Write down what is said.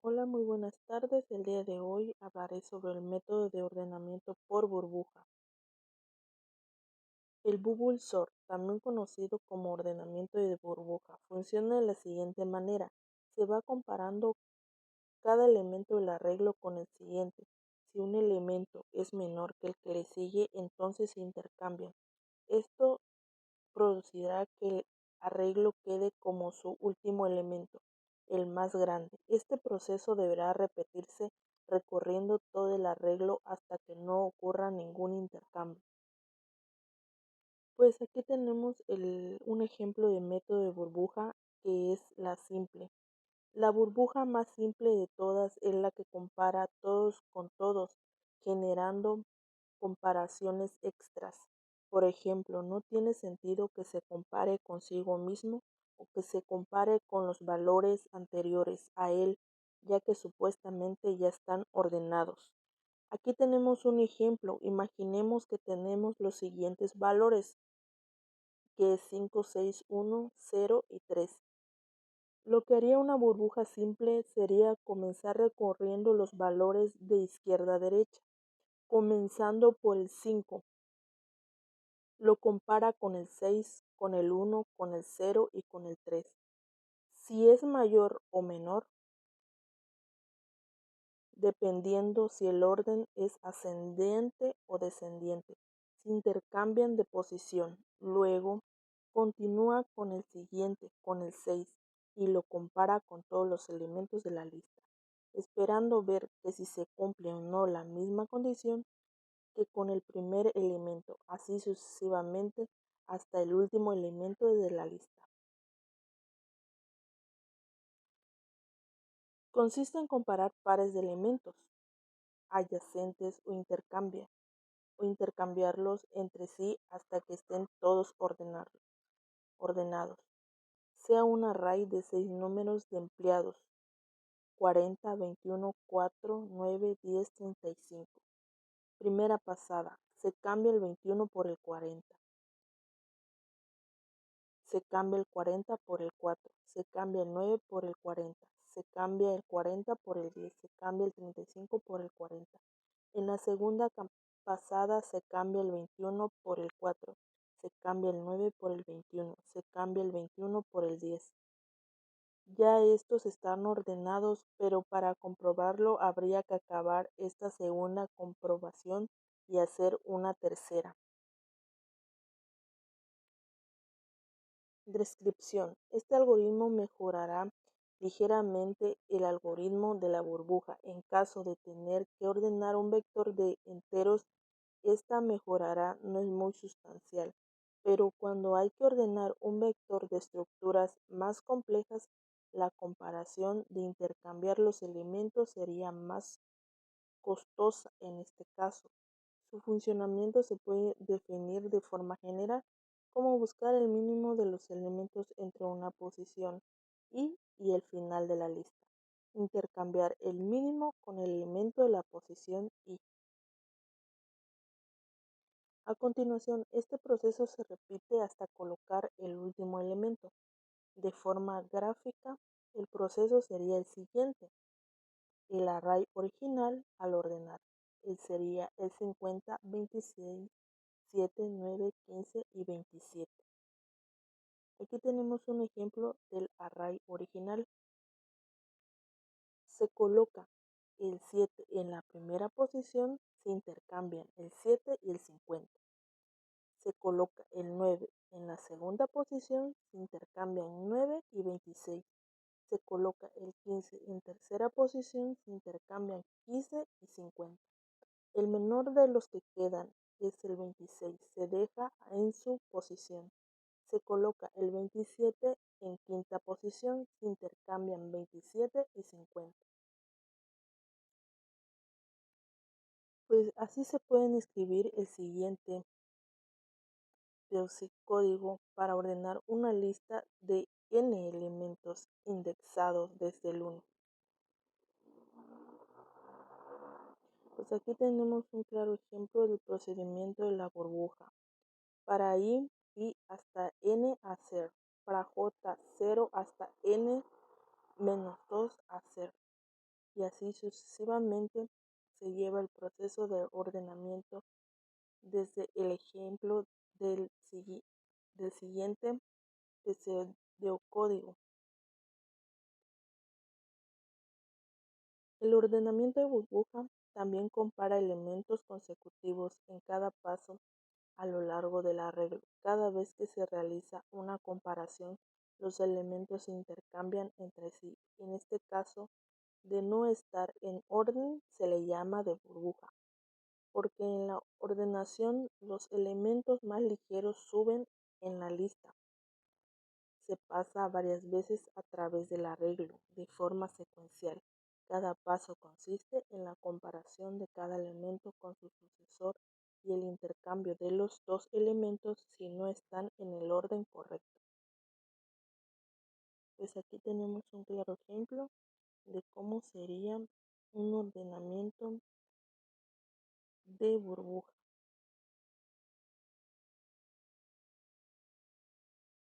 Hola, muy buenas tardes. El día de hoy hablaré sobre el método de ordenamiento por burbuja. El Bubble Sort, también conocido como ordenamiento de burbuja, funciona de la siguiente manera. Se va comparando cada elemento del arreglo con el siguiente. Si un elemento es menor que el que le sigue, entonces se intercambian. Esto producirá que el arreglo quede como su último elemento, el más grande. Este proceso deberá repetirse recorriendo todo el arreglo hasta que no ocurra ningún intercambio. Pues aquí tenemos un ejemplo de método de burbuja que es la simple. La burbuja más simple de todas es la que compara todos con todos, generando comparaciones extras. Por ejemplo, no tiene sentido que se compare consigo mismo o que se compare con los valores anteriores a él, ya que supuestamente ya están ordenados. Aquí tenemos un ejemplo. Imaginemos que tenemos los siguientes valores, que es 5, 6, 1, 0 y 3. Lo que haría una burbuja simple sería comenzar recorriendo los valores de izquierda a derecha, comenzando por el 5. Lo compara con el 6, con el 1, con el 0 y con el 3. Si es mayor o menor, dependiendo si el orden es ascendente o descendiente, se intercambian de posición. Luego, continúa con el siguiente, con el 6, y lo compara con todos los elementos de la lista, esperando ver que si se cumple o no la misma condición que con el primer elemento, así sucesivamente hasta el último elemento de la lista. Consiste en comparar pares de elementos adyacentes o intercambiarlos entre sí hasta que estén todos ordenados. Sea un array de 6 números de empleados: 40, 21, 4, 9, 10, 35. Primera pasada, se cambia el 21 por el 40. Se cambia el 40 por el 4, se cambia el 9 por el 40, se cambia el 40 por el 10, se cambia el 35 por el 40. En la segunda pasada se cambia el 21 por el 4, se cambia el 9 por el 21, se cambia el 21 por el 10. Ya estos están ordenados, pero para comprobarlo habría que acabar esta segunda comprobación y hacer una tercera. Descripción: este algoritmo mejorará ligeramente el algoritmo de la burbuja. En caso de tener que ordenar un vector de enteros, esta mejorará no es muy sustancial, pero cuando hay que ordenar un vector de estructuras más complejas, la comparación de intercambiar los elementos sería más costosa en este caso. Su funcionamiento se puede definir de forma general como buscar el mínimo de los elementos entre una posición y el final de la lista. Intercambiar el mínimo con el elemento de la posición y. A continuación, este proceso se repite hasta colocar el último elemento. De forma gráfica, el proceso sería el siguiente. El array original al ordenar. Sería el 50, 26, 7, 9, 15 y 27. Aquí tenemos un ejemplo del array original. Se coloca el 7 en la primera posición, se intercambian el 7 y el 50. Se coloca el 9 en la segunda posición, se intercambian 9 y 26. Se coloca el 15 en tercera posición, se intercambian 15 y 50. El menor de los que quedan, que es el 26, se deja en su posición. Se coloca el 27 en quinta posición, se intercambian 27 y 50. Pues así se pueden escribir el siguiente código para ordenar una lista de n elementos indexados desde el 1. Pues aquí tenemos un claro ejemplo del procedimiento de la burbuja. Para i hasta n hacer, para j 0 hasta n menos 2 hacer. y así sucesivamente se lleva el proceso de ordenamiento desde el ejemplo del, del siguiente pseudocódigo. El ordenamiento de burbuja también compara elementos consecutivos en cada paso a lo largo del arreglo. Cada vez que se realiza una comparación, los elementos se intercambian entre sí. En este caso, de no estar en orden se le llama de burbuja, porque en la ordenación los elementos más ligeros suben en la lista. Se pasa varias veces a través del arreglo de forma secuencial. Cada paso consiste en la comparación de cada elemento con su sucesor y el intercambio de los dos elementos si no están en el orden correcto. Pues aquí tenemos un claro ejemplo de cómo sería un ordenamiento de burbuja.